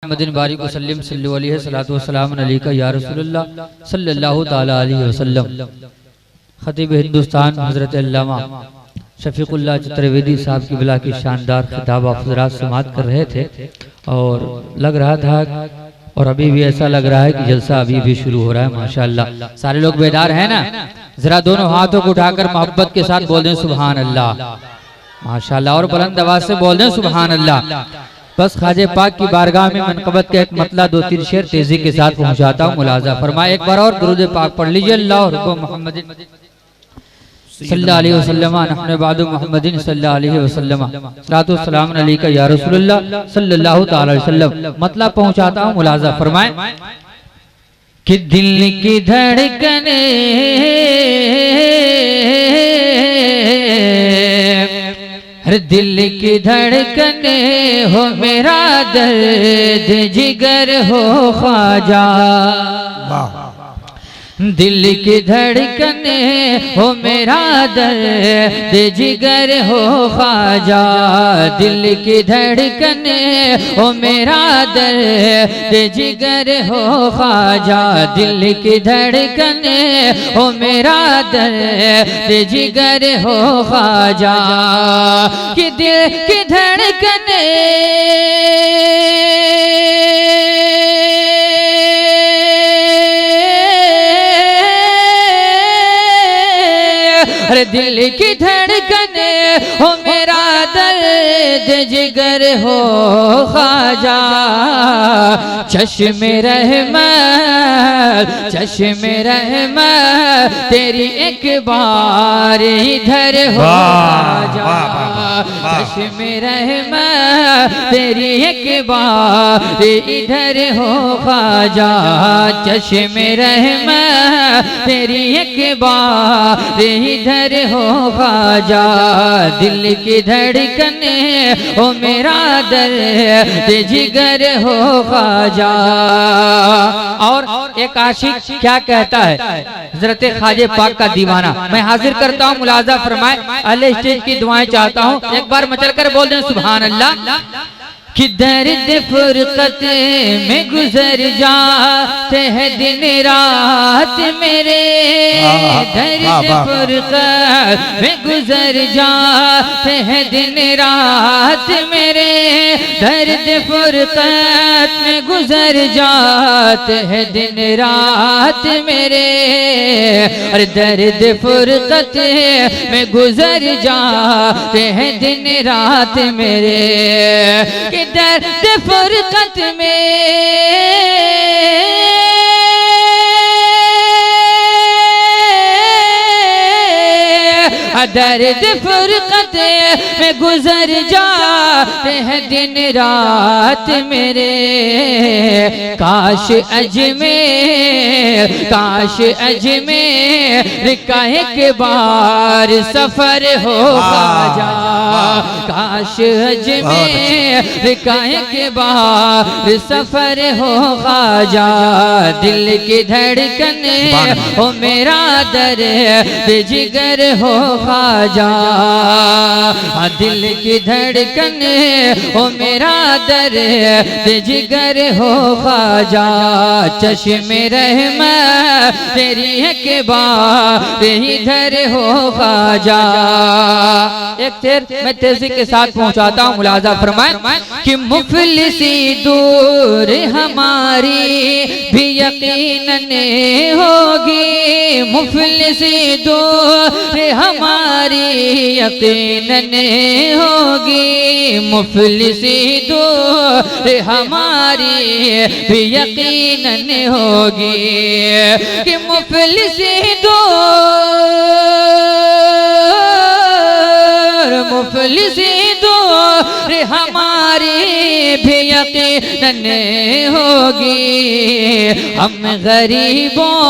मुहम्मदिन बारिक वसल्लम सल्लल्लाहु अलैहि सल्लतु वस्सलाम अलैका या रसूलल्लाह सल्लल्लाहु ताला अलैहि वसल्लम। खतीब हिंदुस्तान हज़रत अल्लामा शफीकुल्लाह चतुर्वेदी साहब की बिला की शानदार खिताब हज़रात समात कर रहे थे और लग रहा था और अभी भी ऐसा लग रहा है कि जलसा अभी भी शुरू हो रहा है। माशाअल्लाह सारे लोग बेदार हैं ना? जरा दोनों हाथों को उठाकर मोहब्बत के साथ बोल दें सुभान अल्लाह। माशाअल्लाह और बुलंद आवाज से बोल दें सुभान अल्लाह। बस ख्वाजे पाक की बारगाह में मनकबत का एक मतला दो तीन शेर तेजी के साथ पहुंचाता हूँ। मुलाजा फरमाए एक बार और दुरूद पाक पढ़ लीजिए। अल्लाह मोहम्मद सल्लल्लाहु अलैहि वसल्लम नहनु बादु मुहम्मदिन सल्लल्लाहु अलैहि वसल्लम सलातु सलाम अलैका या रसूलल्लाह सल्लल्लाहु ताला अलैहि वसल्लम। मतलब पहुंचाता हूं। मुलाजा फरमाए कि दिल की धड़कने हर दिल की धड़कने हो मेरा दर्द जिगर हो ख्वाजा। दिल की धड़कने हो मेरा दर्द जिगर हो ख्वाजा। दिल की धड़कने हो मेरा दर्द जिगर हो ख्वाजा। दिल की धड़कने हो मेरा दर्द जिगर हो ख्वाजा। कि दिल की धड़कने अरे दिल की धड़कने हो मेरा दर्द जिगर हो ख्वाजा। चश्मे रहमत तेरी एक बार इधर हो ख्वाजा। चश्मे रहमत तेरी एक बार इधर हो ख्वाजा। चश्मे रहमत तेरी एक बार इधर हो ख्वाजा। दिल की धड़कने हो मेरा दर्द जिगर हो ख्वाजा। और एक आशिक क्या कहता है हज़रत ख्वाजे पाक का दीवाना। मैं हाजिर करता हूँ। मुलाजा फरमाए अहले स्टेज की दुआएं चाहता हूँ। एक बार मचल कर बोल दें सुभान अल्लाह। कि दर्द फुरकत में गुजर जाते हैं दिन रात मेरे। दर्द फुरकत में गुजर जाते हैं दिन रात मेरे। दर्द फुरकत में गुजर जाते हैं दिन रात मेरे। और दर्द फुरकत में गुजर जाते हैं दिन रात मेरे। दर्द फुरकत में दर्द फुरकत में गुजर जाते हैं दिन रात मेरे। काश अजमेर का एक बार सफर हो ख्वाजा। काश अजमेर का एक बार सफर हो ख्वाजा। दिल की धड़कने हो मेरा दर्द जिगर हो ख्वाजा। दिल की धड़कने हो मेरा दर्द जिगर हो ख्वाजा। चश्मे रहमत तेरी एक बार इधर हो ख्वाजा। एक शेर मैं तेजी के साथ पहुंचाता हूँ। मुलाजा फरमाए कि मुफलिसी दूर हमारी भी यकीनन होगी। मुफलिसी दूर हमारी यकीनन होगी। मुफलिसी दूर हमारी भी यकीनन होगी। कि मुफलिसी दूर हमारी भी यकीनन होगी। हम गरीबों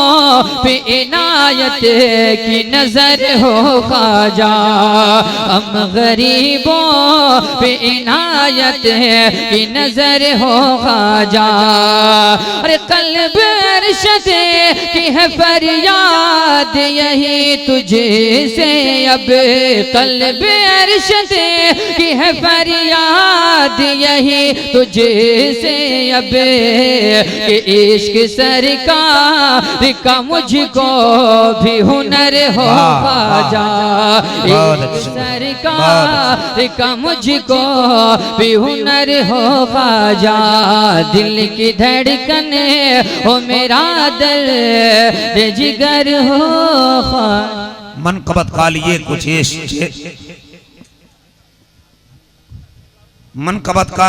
पे इनायत की नजर हो ख्वाजा। हम गरीबों पे इनायत की नजर हो ख्वाजा। अरे कल्ब अरशद की है फरियाद यही तुझे से अब कल्ब अरशद की है फरियाद यही तुझे से अब कि इश्क सरकार का मुझको भी हुनर हो ख्वाजा सरकार का मुझको भी हुनर हो ख्वाजा दिल की धड़कने हो मेरा दर्द जिगर हो मनकबत कालिए कुछ मनकबत का